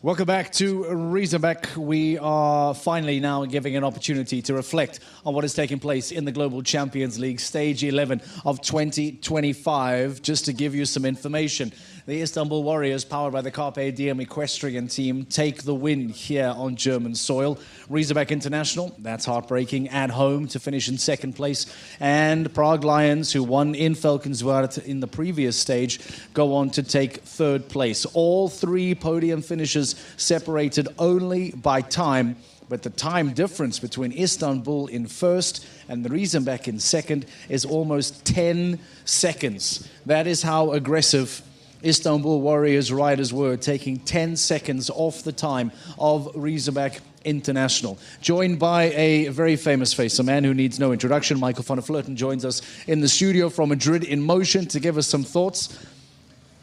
Welcome back to Riesenbeck. We are finally now giving an opportunity to reflect on what is taking place in the Global Champions League Stage 11 of 2025. Just to give you some information, the Istanbul Warriors, powered by the Carpe Diem equestrian team, take the win here on German soil. Riesenbeck International, that's heartbreaking, at home to finish in second place. And Prague Lions, who won in Valkenswaard in the previous stage, go on to take third place. All three podium finishes separated only by time, but the time difference between Istanbul in first and the Riesenbeck in second is almost 10 seconds. That is how aggressive Istanbul Warriors riders were, taking 10 seconds off the time of Riesenbeck International. Joined by a very famous face, a man who needs no introduction. Michael van der Vleuten joins us in the studio from Madrid in motion to give us some thoughts.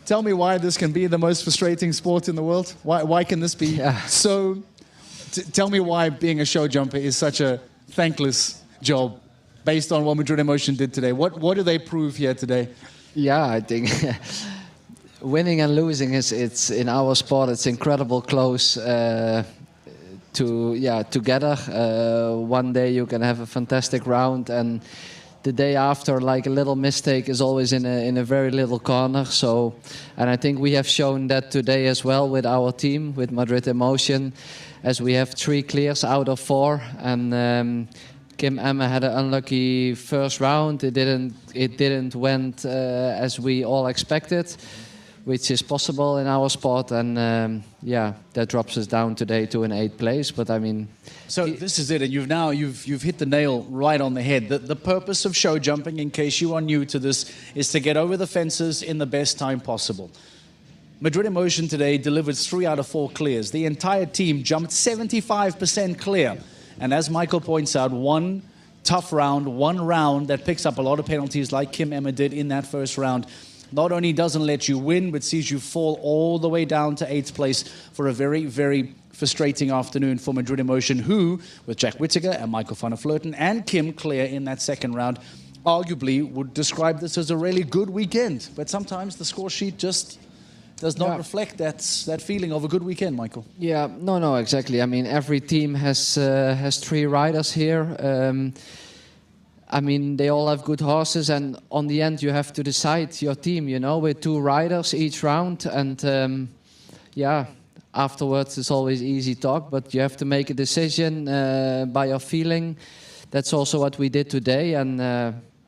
Tell me why this can be the most frustrating sport in the world. Why can this be so... Tell me why being a show jumper is such a thankless job based on what Madrid in motion did today. What do they prove here today? Yeah, I think winning and losing it's in our sport, it's incredible close together. One day you can have a fantastic round, and the day after, like a little mistake is always in a very little corner. So, and I think we have shown that today as well with our team, with Madrid in motion, as we have 3 clears out of 4, and Kim Emma had an unlucky first round. It didn't went as we all expected, which is possible in our sport, and that drops us down today to an 8th place. But I mean, so this is it, and you've hit the nail right on the head. The purpose of show jumping, in case you are new to this, is to get over the fences in the best time possible. Madrid in motion today delivered 3 out of 4 clears. The entire team jumped 75% clear, and as Michael points out, one tough round, one round that picks up a lot of penalties, like Kim Emma did in that first round, not only doesn't let you win, but sees you fall all the way down to 8th place for a very, very frustrating afternoon for Madrid in motion, who, with Jack Whittaker and Michael van der Vleuten and Kim clear in that second round, arguably would describe this as a really good weekend. But sometimes the score sheet just does not reflect that feeling of a good weekend, Michael. Yeah, no, exactly. I mean, every team has 3 riders here. I mean, they all have good horses, and on the end you have to decide your team, you know, with 2 riders each round. And afterwards it's always easy talk, but you have to make a decision by your feeling. That's also what we did today, and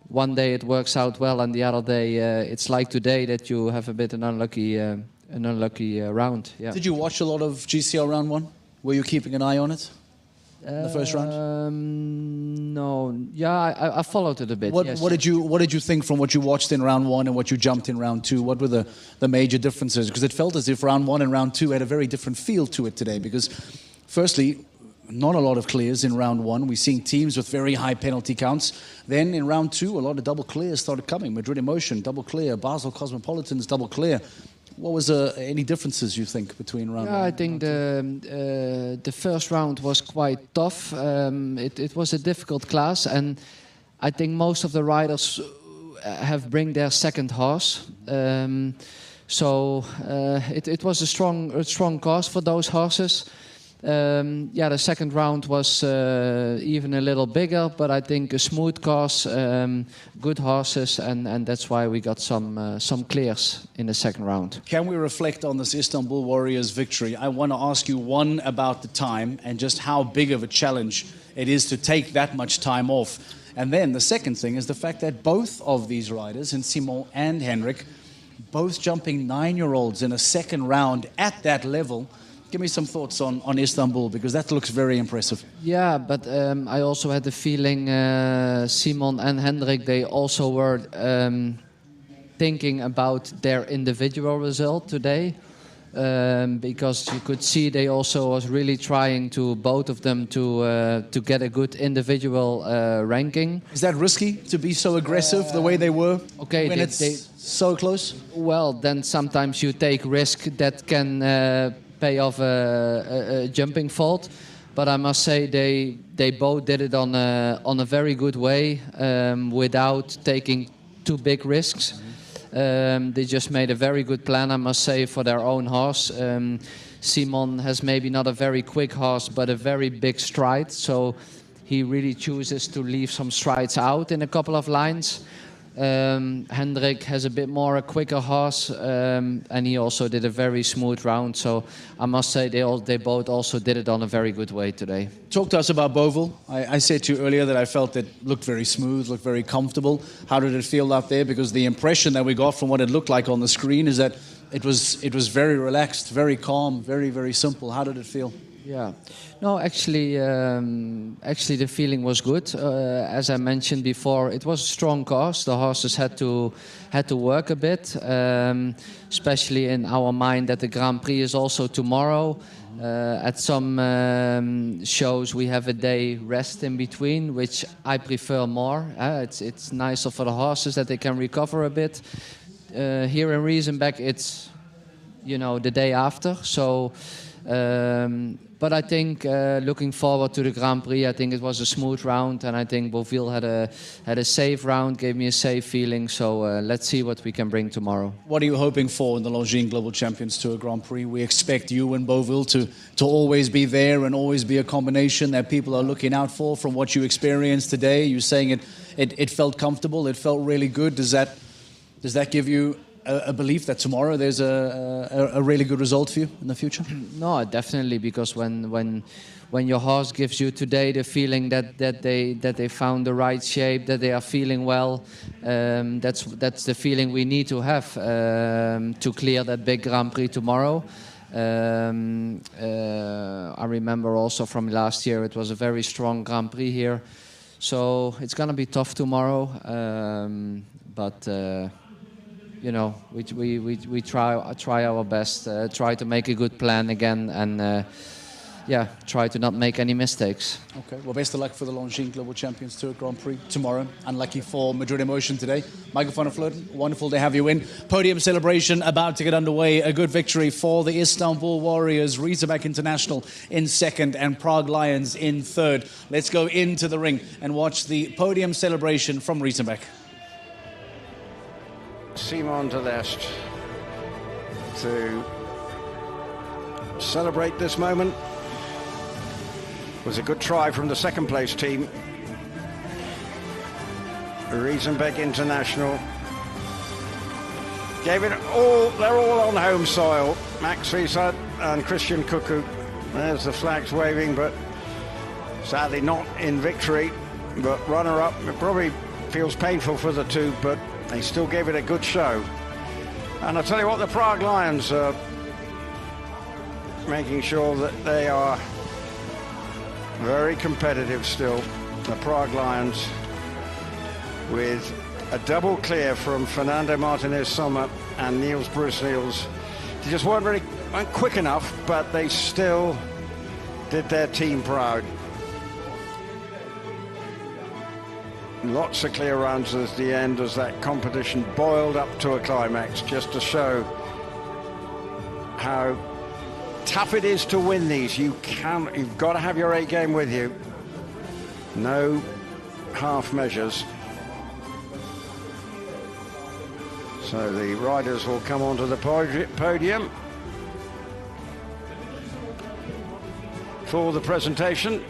one day it works out well, and the other day it's like today that you have a bit an unlucky round. Yeah. Did you watch a lot of GCL round 1? Were you keeping an eye on it? The first round? No. Yeah, I followed it a bit. What did you think from what you watched in round 1 and what you jumped in round 2? What were the major differences? Because it felt as if round 1 and round 2 had a very different feel to it today. Because, firstly, not a lot of clears in round 1. We're seeing teams with very high penalty counts. Then in round 2, a lot of double clears started coming. Madrid in motion, double clear. Basel Cosmopolitans, double clear. What was any differences, you think, between round 1? I think the first round was quite tough. It was a difficult class, and I think most of the riders have bring their second horse. So it was a strong course for those horses. The second round was even a little bigger, but I think a smooth course, good horses, and that's why we got some clears in the second round. Can we reflect on this Istanbul Warriors victory? I want to ask you, one, about the time and just how big of a challenge it is to take that much time off. And then the second thing is the fact that both of these riders, in Simon and Henrik, both jumping 9-year-olds in a second round at that level. Give me some thoughts on Istanbul, because that looks very impressive. Yeah, but I also had the feeling Simon and Hendrik, they also were thinking about their individual result today. Because you could see they also was really trying to, both of them, to get a good individual ranking. Is that risky, to be so aggressive the way they were? Okay, when it's so close? Well, then sometimes you take risk that can pay off a jumping fault, but I must say they both did it on a very good way, without taking too big risks. They just made a very good plan, I must say, for their own horse. Simon has maybe not a very quick horse, but a very big stride. So he really chooses to leave some strides out in a couple of lines. Hendrik has a bit more a quicker horse, and he also did a very smooth round. So I must say they both also did it on a very good way today. Talk to us about Beauville. I said to you earlier that I felt it looked very smooth, looked very comfortable. How did it feel out there? Because the impression that we got from what it looked like on the screen is that it was very relaxed, very calm, very, very simple. How did it feel? Yeah, no, actually the feeling was good. As I mentioned before, it was a strong course. The horses had to work a bit, especially in our mind that the Grand Prix is also tomorrow. At some shows we have a day rest in between, which I prefer more. It's nicer for the horses that they can recover a bit. Here in Riesenbeck, it's the day after. So. But I think looking forward to the Grand Prix, I think it was a smooth round, and I think Beauville had a safe round, gave me a safe feeling. So let's see what we can bring tomorrow. What are you hoping for in the Longines Global Champions Tour Grand Prix? We expect you and Beauville to always be there and always be a combination that people are looking out for. From what you experienced today, you're saying it felt comfortable, it felt really good. Does that give you a belief that tomorrow there's a really good result for you in the future? No, definitely, because when your horse gives you today the feeling that they found the right shape, that they are feeling well, that's the feeling we need to have to clear that big Grand Prix tomorrow. I remember also from last year it was a very strong Grand Prix here, so it's gonna be tough tomorrow, but. We try our best, try to make a good plan again, and try to not make any mistakes. Okay, well, best of luck for the Longines Global Champions Tour Grand Prix tomorrow. Unlucky for Madrid Emotion today. Michael van der Vleuten, wonderful to have you in. Podium celebration about to get underway. A good victory for the Istanbul Warriors. Riesenbeck International in second and Prague Lions in third. Let's go into the ring and watch the podium celebration from Riesenbeck. Simon de Lest to celebrate this moment. Was a good try from the second place team. Riesenbeck International gave it all. They're all on home soil. Max Frieshardt and Christian Kuku. There's the flags waving, but sadly not in victory. But runner-up, it probably feels painful for the two, but they still gave it a good show. And I'll tell you what, the Prague Lions are making sure that they are very competitive still. The Prague Lions with a double clear from Fernando Martinez Sommer and Niels Bruce Niels. They just weren't quick enough, but they still did their team proud. Lots of clear runs at the end as that competition boiled up to a climax, just to show how tough it is to win these. You've got to have your A game with you. No half measures. So the riders will come onto the podium for the presentation.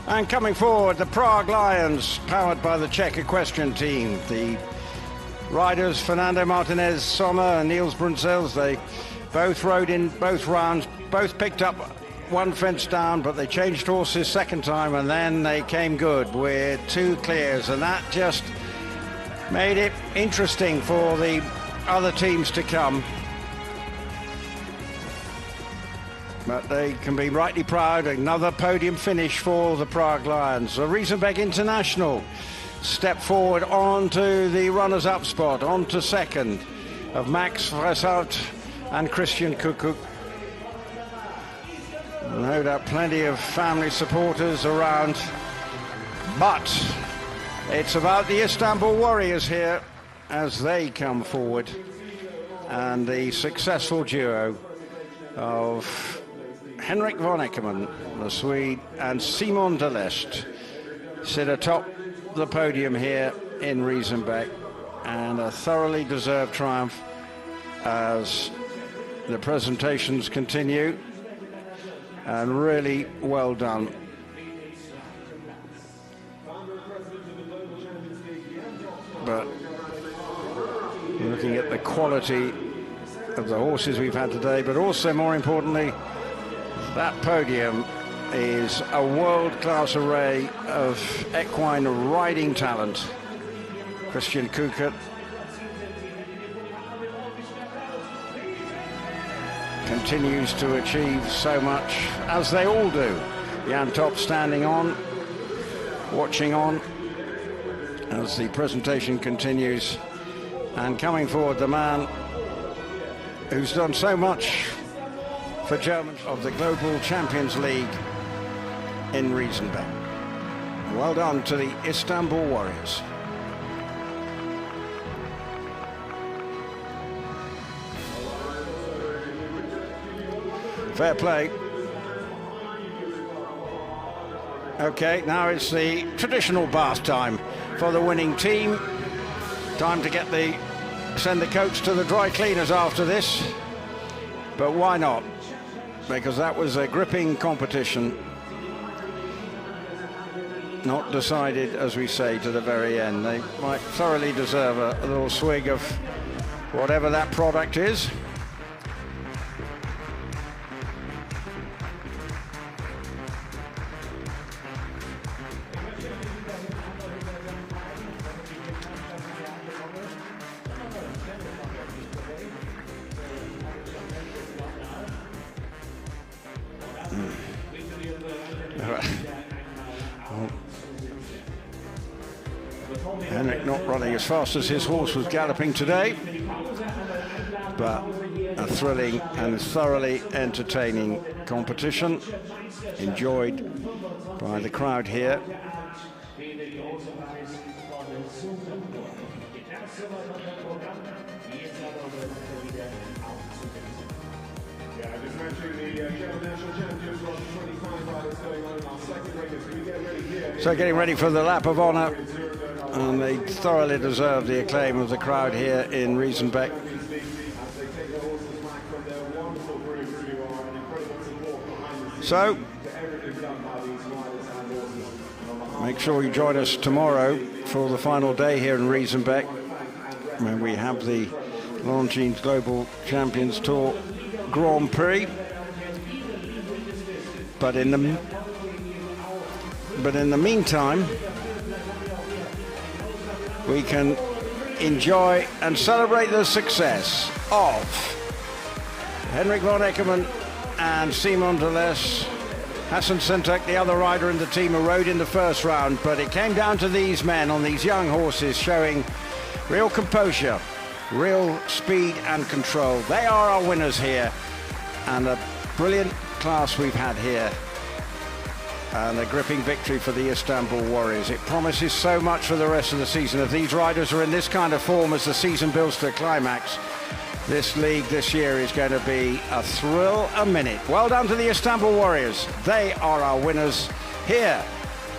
And coming forward, the Prague Lions, powered by the Czech equestrian team. The riders, Fernando Martinez Sommer and Niels Brunsels, they both rode in both rounds, both picked up one fence down, but they changed horses second time, and then they came good with two clears, and that just made it interesting for the other teams to come. But they can be rightly proud. Another podium finish for the Prague Lions. The Riesenbeck International step forward onto the runners-up spot, onto second of Max Frieshardt and Christian Kuku. No doubt plenty of family supporters around, but it's about the Istanbul Warriors here as they come forward, and the successful duo of Henrik von Eckermann, the Swede, and Simon de Lest sit atop the podium here in Riesenbeck, and a thoroughly deserved triumph as the presentations continue, and really well done. But looking at the quality of the horses we've had today, but also more importantly, that podium is a world-class array of equine riding talent. Christian Kukert continues to achieve so much, as they all do. Jan Top standing on, watching on as the presentation continues, and coming forward the man who's done so much for Germans of the Global Champions League in Riesenbeck. Well done to the Istanbul Warriors. Fair play. Okay, now it's the traditional bath time for the winning team. Time to send the coach to the dry cleaners after this. But why not? Because that was a gripping competition. Not decided, as we say, to the very end. They might thoroughly deserve a little swig of whatever that product is. Henrik not running as fast as his horse was galloping today, but a thrilling and thoroughly entertaining competition, enjoyed by the crowd here. So getting ready for the lap of honour, and they thoroughly deserve the acclaim of the crowd here in Riesenbeck. So make sure you join us tomorrow for the final day here in Riesenbeck, where we have the Longines Global Champions Tour Grand Prix. But in the meantime, we can enjoy and celebrate the success of Henrik von Eckermann and Simon de Lest. Hassan Sentek, the other rider in the team, who rode in the first round, but it came down to these men on these young horses showing real composure, real speed and control. They are our winners here, and a brilliant class we've had here, and a gripping victory for the Istanbul Warriors. It promises so much for the rest of the season. If these riders are in this kind of form as the season builds to a climax, this league this year is going to be a thrill a minute. Well done to the Istanbul Warriors. They are our winners here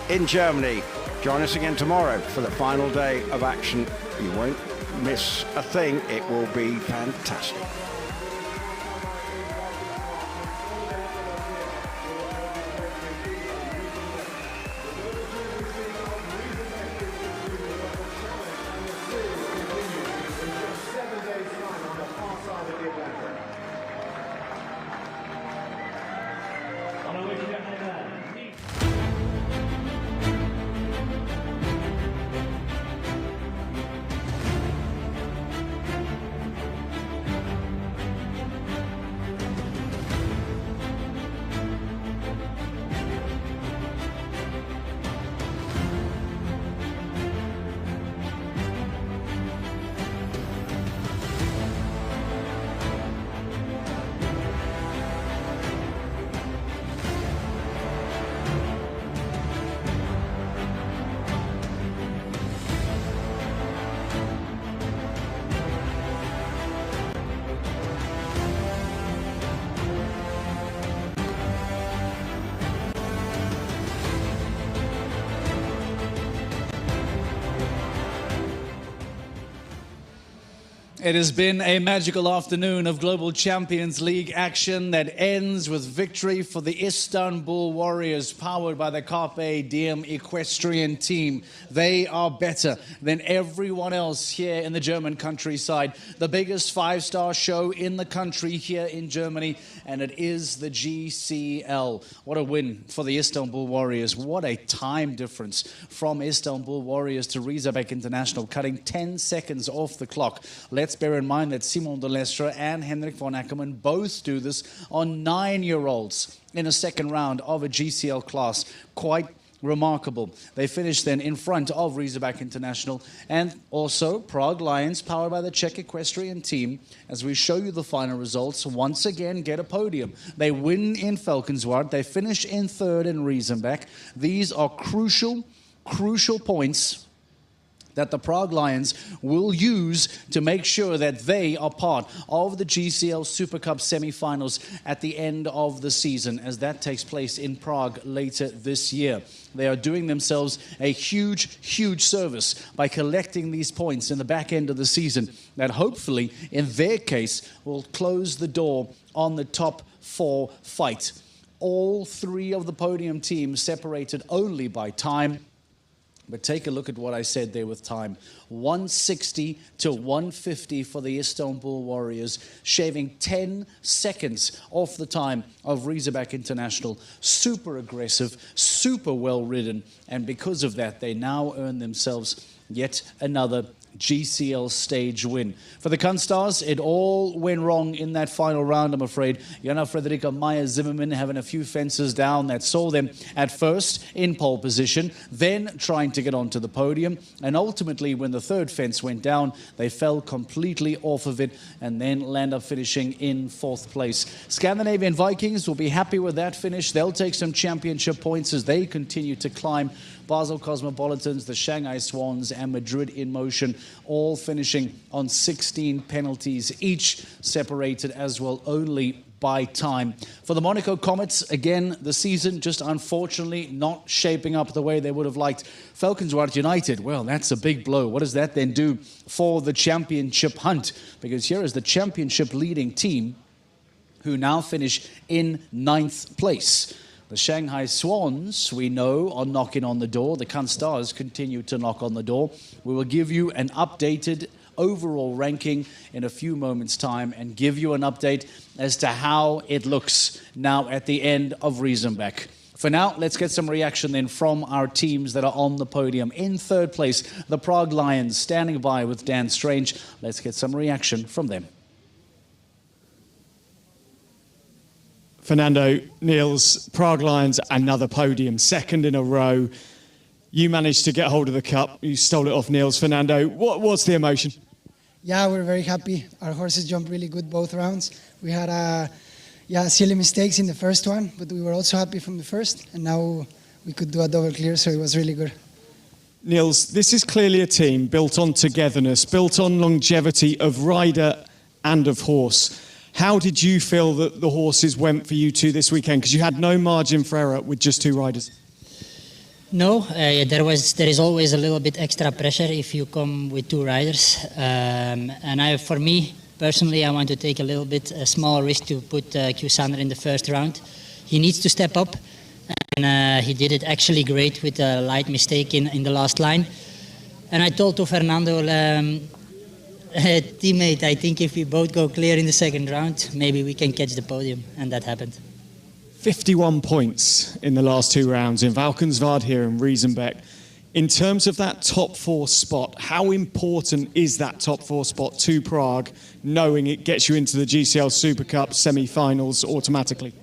in Germany. Join us again tomorrow for the final day of action. You won't miss a thing. It will be fantastic. It has been a magical afternoon of Global Champions League action that ends with victory for the Istanbul Warriors, powered by the Carpe Diem equestrian team. They are better than everyone else here in the German countryside. The biggest five-star show in the country here in Germany, and it is the GCL. What a win for the Istanbul Warriors. What a time difference from Istanbul Warriors to Riesenbeck International, cutting 10 seconds off the clock. Let's bear in mind that Simon de Lestre and Henrik von Ackermann both do this on 9-year-olds in a second round of a GCL class. Quite remarkable. They finished then in front of Riesenbeck International and also Prague Lions, powered by the Czech equestrian team. As we show you the final results, once again get a podium. They win in Falkenswart. They finish in third in Riesenbeck. These are crucial points that the Prague Lions will use to make sure that they are part of the GCL Super Cup semi-finals at the end of the season, as that takes place in Prague later this year. They are doing themselves a huge service by collecting these points in the back end of the season that hopefully, in their case, will close the door on the top 4 fight. All 3 of the podium teams separated only by time. But take a look at what I said there with time. 160 to 150 for the Istanbul Warriors, shaving 10 seconds off the time of Riesenbeck International. Super aggressive, super well ridden, and because of that, they now earn themselves yet another GCL stage win. For the Kunststars, it all went wrong in that final round, I'm afraid. Jana Frederica Meyer-Zimmermann having a few fences down that saw them at first in pole position, then trying to get onto the podium, and ultimately when the third fence went down, they fell completely off of it and then land up finishing in 4th place. Scandinavian Vikings will be happy with that finish. They'll take some championship points as they continue to climb. Basel Cosmopolitans, the Shanghai Swans, and Madrid in Motion, all finishing on 16 penalties, each separated as well only by time. For the Monaco Comets, again, the season just unfortunately not shaping up the way they would have liked. Falkenswart United, well, that's a big blow. What does that then do for the championship hunt? Because here is the championship leading team who now finish in 9th place. The Shanghai Swans, we know, are knocking on the door. The Kunststars continue to knock on the door. We will give you an updated overall ranking in a few moments' time and give you an update as to how it looks now at the end of Riesenbeck. For now, let's get some reaction then from our teams that are on the podium. In 3rd place, the Prague Lions, standing by with Dan Strange. Let's get some reaction from them. Fernando, Niels, Prague Lions, another podium, 2nd in a row. You managed to get hold of the cup. You stole it off Niels. Fernando, what's the emotion? Yeah, we're very happy. Our horses jumped really good both rounds. We had silly mistakes in the first one, but we were also happy from the first, and now we could do a double clear, so it was really good. Niels, this is clearly a team built on togetherness, built on longevity of rider and of horse. How did you feel that the horses went for you two this weekend? Because you had no margin for error with just 2 riders. No, there is always a little bit extra pressure if you come with 2 riders. For me, personally, I want to take a small risk to put Q Sander in the first round. He needs to step up, and he did it actually great with a light mistake in the last line. And I told to Fernando, teammate, I think if we both go clear in the second round, maybe we can catch the podium, and that happened. 51 points in the last 2 rounds in Valkenswaard here in Riesenbeck. In terms of that top 4 spot, how important is that top 4 spot to Prague, knowing it gets you into the GCL Super Cup semi-finals automatically?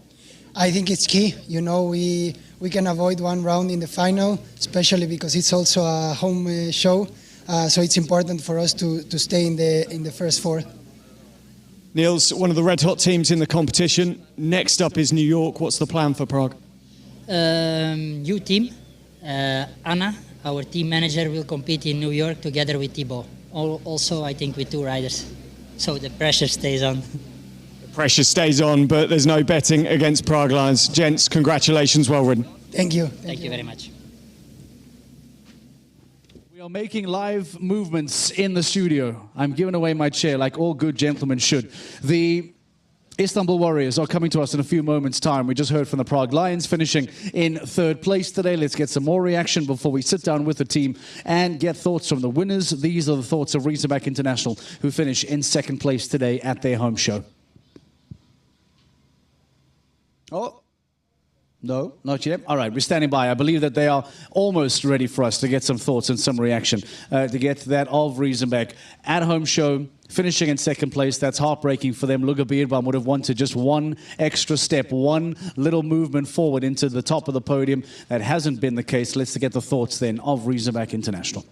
I think it's key. You know, we can avoid 1 round in the final, especially because it's also a home show. So it's important for us to stay in the first 4. Niels, one of the red-hot teams in the competition. Next up is New York. What's the plan for Prague? New team. Anna, our team manager, will compete in New York together with Thibaut. Also, I think with 2 riders. So the pressure stays on. The pressure stays on, but there's no betting against Prague Lions. Gents, congratulations, well ridden. Thank you. Thank you very much. are making live movements in the studio. I'm giving away my chair like all good gentlemen should. The Istanbul Warriors are coming to us in a few moments' time. We just heard from the Prague Lions finishing in third place today. Let's get some more reaction before we sit down with the team and get thoughts from the winners. These are the thoughts of Riesenbeck International, who finish in second place today at their home show. Oh. No, not yet. All right, we're standing by. I believe that they are almost ready for us to get some thoughts and some reaction to get that of Riesenbeck at home show, finishing in second place. That's heartbreaking for them. Luga Beerbaum would have wanted just one extra step, one little movement forward into the top of the podium. That hasn't been the case. Let's get the thoughts then of Riesenbeck International.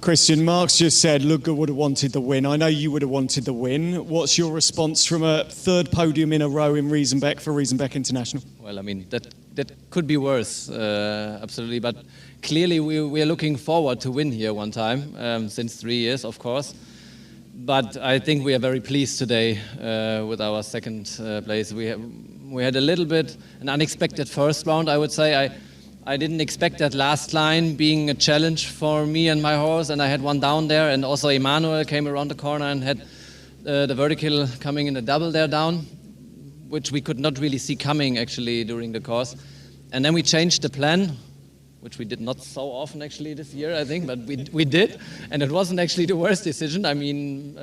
Christian, Mark's just said Luga would have wanted the win. I know you would have wanted the win. What's your response from a third podium in a row in Riesenbeck for Riesenbeck International? Well, I mean, that could be worse, absolutely. But clearly we are looking forward to win here one time, since 3 years, of course. But I think we are very pleased today with our second place. We had a little bit an unexpected first round, I would say. I didn't expect that last line being a challenge for me and my horse, and I had one down there, and also Emmanuel came around the corner and had the vertical coming in a double there down, which we could not really see coming actually during the course. And then we changed the plan, which we did not so often actually this year, I think, but we did, and it wasn't actually the worst decision. I mean,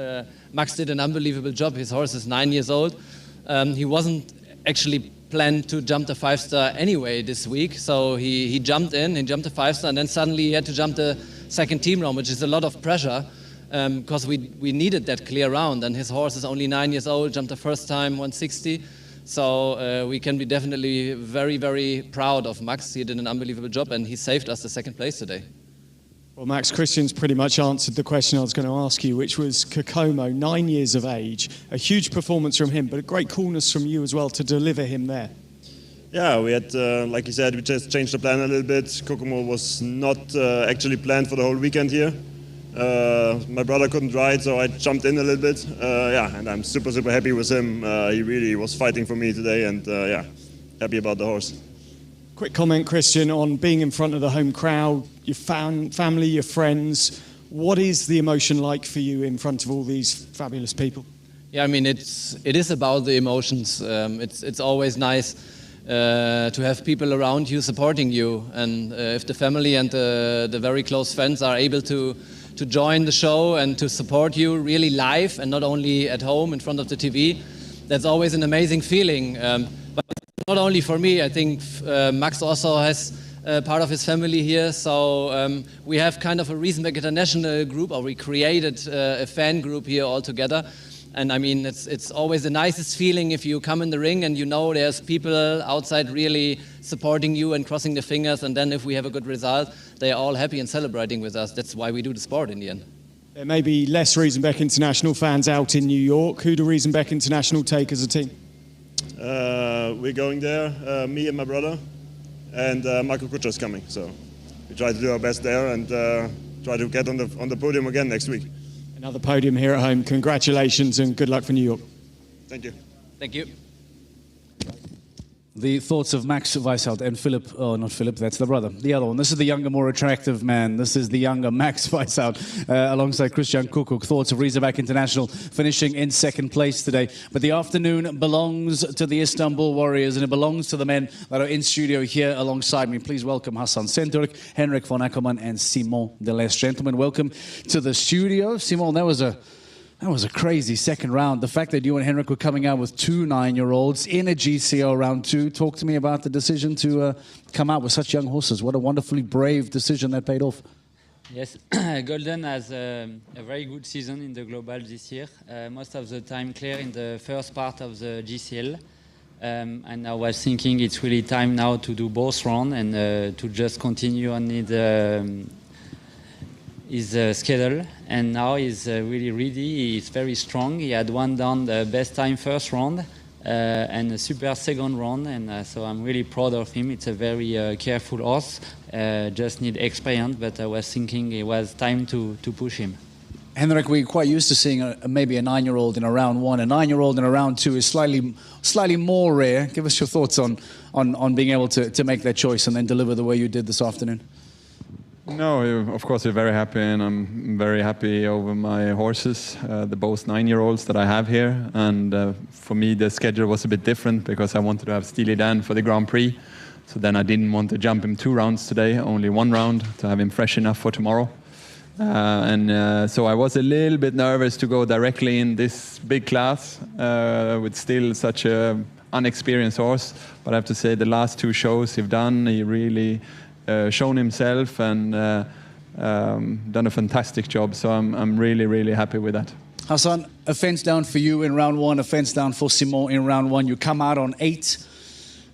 Max did an unbelievable job. His horse is 9 years old. He wasn't actually planned to jump the 5-star anyway this week, so he jumped in, he jumped the 5-star, and then suddenly he had to jump the second team round, which is a lot of pressure, because we needed that clear round, and his horse is only 9 years old, jumped the first time 160, so we can be definitely very, very proud of Max. He did an unbelievable job, and he saved us the second place today. Well, Max, Christian's pretty much answered the question I was going to ask you, which was Kokomo, 9 years of age. A huge performance from him, but a great coolness from you as well to deliver him there. Yeah, we had, like you said, we just changed the plan a little bit. Kokomo was not actually planned for the whole weekend here. My brother couldn't ride, so I jumped in a little bit. Yeah, and I'm super, super happy with him. He really was fighting for me today, and yeah, happy about the horse. Quick comment, Christian, on being in front of the home crowd, your family, your friends. What is the emotion like for you in front of all these fabulous people? Yeah, I mean, it is about the emotions. It's always nice to have people around you supporting you, and if the family and the very close friends are able to join the show and to support you really live and not only at home in front of the TV, that's always an amazing feeling. But not only for me, I think Max also has part of his family here, so we have kind of a Riesenbeck International group, or we created a fan group here all together. And I mean, it's always the nicest feeling if you come in the ring and you know there's people outside really supporting you and crossing the fingers, and then if we have a good result, they are all happy and celebrating with us. That's why we do the sport in the end. There may be less Riesenbeck International fans out in New York. Who do Riesenbeck International take as a team? We're going there, me and my brother, and Michael Kutscher is coming. So we try to do our best there and try to get on the podium again next week. Another podium here at home. Congratulations and good luck for New York. Thank you. Thank you. The thoughts of Max Weishaupt and Philip, oh, not Philip, that's the brother, the other one. This is the younger, more attractive man. This is the younger Max Weishaupt alongside Christian Kuckuck. Thoughts of Riesenbeck International finishing in second place today. But the afternoon belongs to the Istanbul Warriors, and it belongs to the men that are in studio here alongside me. Please welcome Hassan Senturk, Henrik von Ackermann, and Simon Delestre. Gentlemen, welcome to the studio. Simon, that was a crazy second round. The fact that you and Henrik were coming out with 2 9-year-olds in a GCL round 2. Talk to me about the decision to come out with such young horses. What a wonderfully brave decision that paid off. Yes, Golden has a very good season in the global this year. Most of the time clear in the first part of the GCL. And I was thinking it's really time now to do both rounds and to just continue on his schedule, and now he's really ready. He's very strong. He had one down the best time first round and a super second round, and so I'm really proud of him. It's a very careful horse, just need experience, but I was thinking it was time to push him. Henrik, we're quite used to seeing maybe a 9-year-old in a round 1. A 9-year-old in a round 2 is slightly more rare. Give us your thoughts on being able to make that choice and then deliver the way you did this afternoon. No, of course we're very happy, and I'm very happy over my horses, the both 9-year-olds that I have here. And for me, the schedule was a bit different because I wanted to have Steely Dan for the Grand Prix. So then I didn't want to jump him 2 rounds today, only 1 round to have him fresh enough for tomorrow. So I was a little bit nervous to go directly in this big class with still such an unexperienced horse. But I have to say the last 2 shows he've done, he really shown himself and done a fantastic job. So I'm really, really happy with that. Hassan, a fence down for you in round 1, a fence down for Simon in round 1. You come out on 8.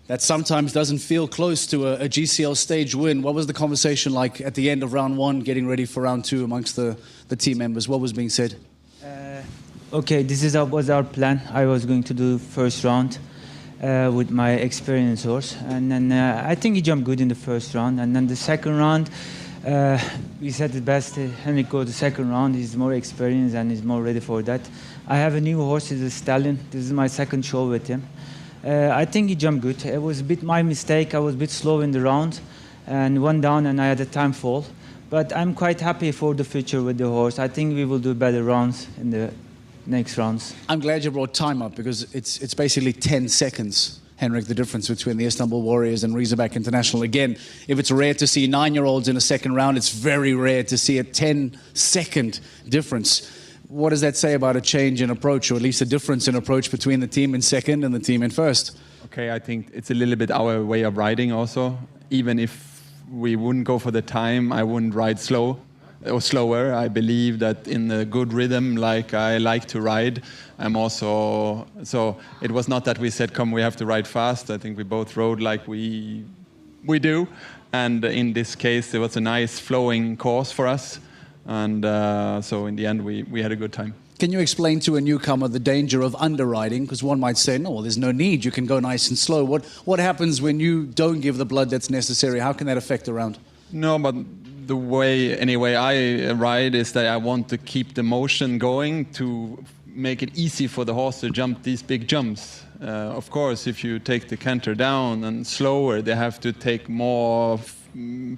That sometimes doesn't feel close to a GCL stage win. What was the conversation like at the end of round 1, getting ready for round 2 amongst the team members? What was being said? Okay, was our plan. I was going to do first round with my experienced horse. And then I think he jumped good in the first round. And then the second round, we said it best. Henrik goes the second round. He's more experienced and he's more ready for that. I have a new horse, he's a stallion. This is my second show with him. I think he jumped good. It was a bit my mistake. I was a bit slow in the round and went down and I had a time fall. But I'm quite happy for the future with the horse. I think we will do better rounds in the next rounds. I'm glad you brought time up because it's basically 10 seconds, Henrik, the difference between the Istanbul Warriors and Riesenbeck International. Again, if it's rare to see 9-year-olds in a second round, it's very rare to see a 10-second difference. What does that say about a change in approach, or at least a difference in approach between the team in second and the team in first? Okay, I think it's a little bit our way of riding also. Even if we wouldn't go for the time, I wouldn't ride slow or slower. I believe that in a good rhythm, like I like to ride, I'm also... So it was not that we said, come, we have to ride fast. I think we both rode like we do. And in this case, it was a nice flowing course for us. And so in the end, we had a good time. Can you explain to a newcomer the danger of underriding? Because one might say, no, there's no need. You can go nice and slow. What happens when you don't give the blood that's necessary? How can that affect the round? No, but the way, anyway, I ride is that I want to keep the motion going to make it easy for the horse to jump these big jumps. Of course, if you take the canter down and slower, they have to take more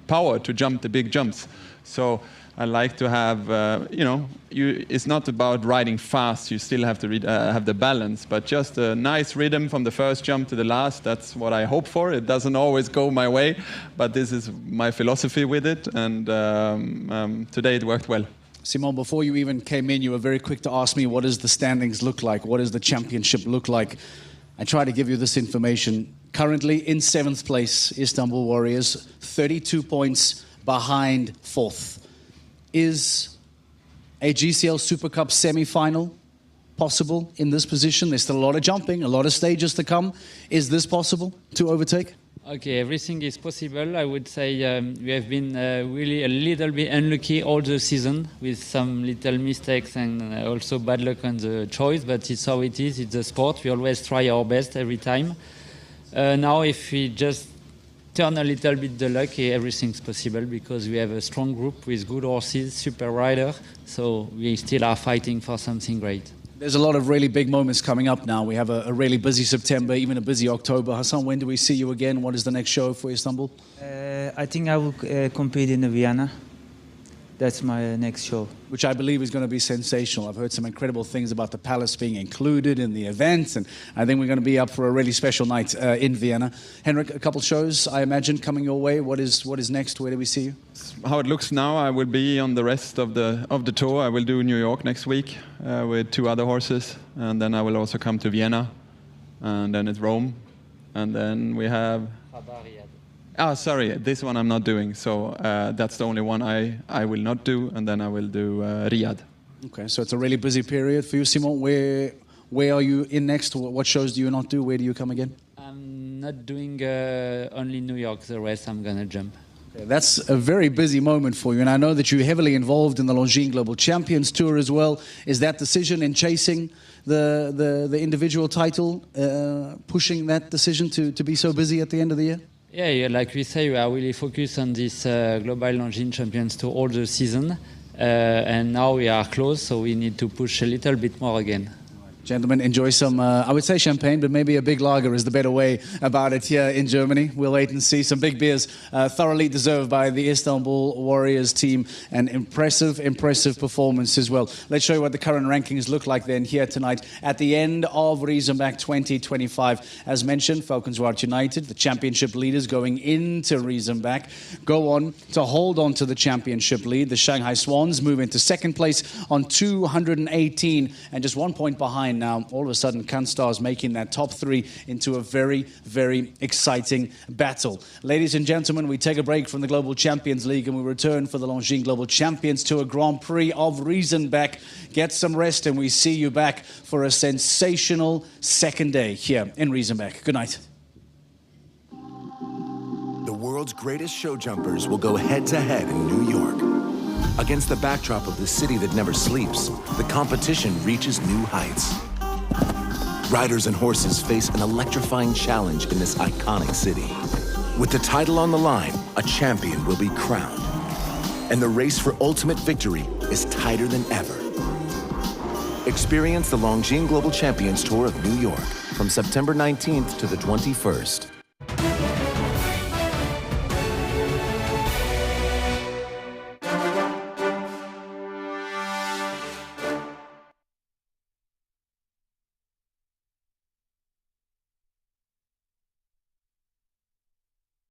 power to jump the big jumps. So I like to have, it's not about riding fast. You still have to have the balance, but just a nice rhythm from the first jump to the last. That's what I hope for. It doesn't always go my way, but this is my philosophy with it. And today it worked well. Simon, before you even came in, you were very quick to ask me, what does the standings look like? What does the championship look like? I try to give you this information. Currently in 7th place, Istanbul Warriors, 32 points behind 4th. Is a GCL Super Cup semi-final possible in this position? There's still a lot of jumping, a lot of stages to come. Is this possible to overtake? Okay, everything is possible. I would say we have been really a little bit unlucky all the season with some little mistakes and also bad luck on the choice, but it's how it is. It's a sport. We always try our best every time. Now if we just turn a little bit the luck, everything's possible because we have a strong group with good horses, super rider, so we still are fighting for something great. There's a lot of really big moments coming up now. We have a really busy September, even a busy October. Hassan, when do we see you again? What is the next show for Istanbul? I think I will compete in Vienna. That's my next show. Which I believe is going to be sensational. I've heard some incredible things about the palace being included in the event, and I think we're going to be up for a really special night in Vienna. Henrik, a couple shows, I imagine, coming your way. What is next? Where do we see you? How it looks now, I will be on the rest of the tour. I will do New York next week with 2 other horses, and then I will also come to Vienna, and then it's Rome, and then we have... sorry, this one I'm not doing. So that's the only one I will not do, and then I will do Riyadh. Okay, so it's a really busy period for you, Simon. Where are you in next? What shows do you not do? Where do you come again? I'm not doing only New York. The rest I'm going to jump. Okay, that's a very busy moment for you, and I know that you're heavily involved in the Longines Global Champions Tour as well. Is that decision in chasing the individual title pushing that decision to be so busy at the end of the year? Yeah, like we say, we are really focused on this Global Longines Champions Tour all the season. and now we are close, so we need to push a little bit more again. Gentlemen, enjoy some, I would say champagne, but maybe a big lager is the better way about it here in Germany. We'll wait and see. Some big beers thoroughly deserved by the Istanbul Warriors team. An impressive performance as well. Let's show you what the current rankings look like then here tonight at the end of Riesenbeck 2025. As mentioned, Falkenswart United, the championship leaders going into Riesenbeck, go on to hold on to the championship lead. The Shanghai Swans move into second place on 218 and just 1 point behind. Now, all of a sudden, Kanstar's making that top three into a very, very exciting battle. Ladies and gentlemen, we take a break from the Global Champions League and we return for the Longines Global Champions Tour Grand Prix of Riesenbeck. Get some rest and we see you back for a sensational second day here in Riesenbeck. Good night. The world's greatest show jumpers will go head-to-head in New York. Against the backdrop of the city that never sleeps, the competition reaches new heights. Riders and horses face an electrifying challenge in this iconic city. With the title on the line, a champion will be crowned. And the race for ultimate victory is tighter than ever. Experience the Longines Global Champions Tour of New York from September 19th to the 21st.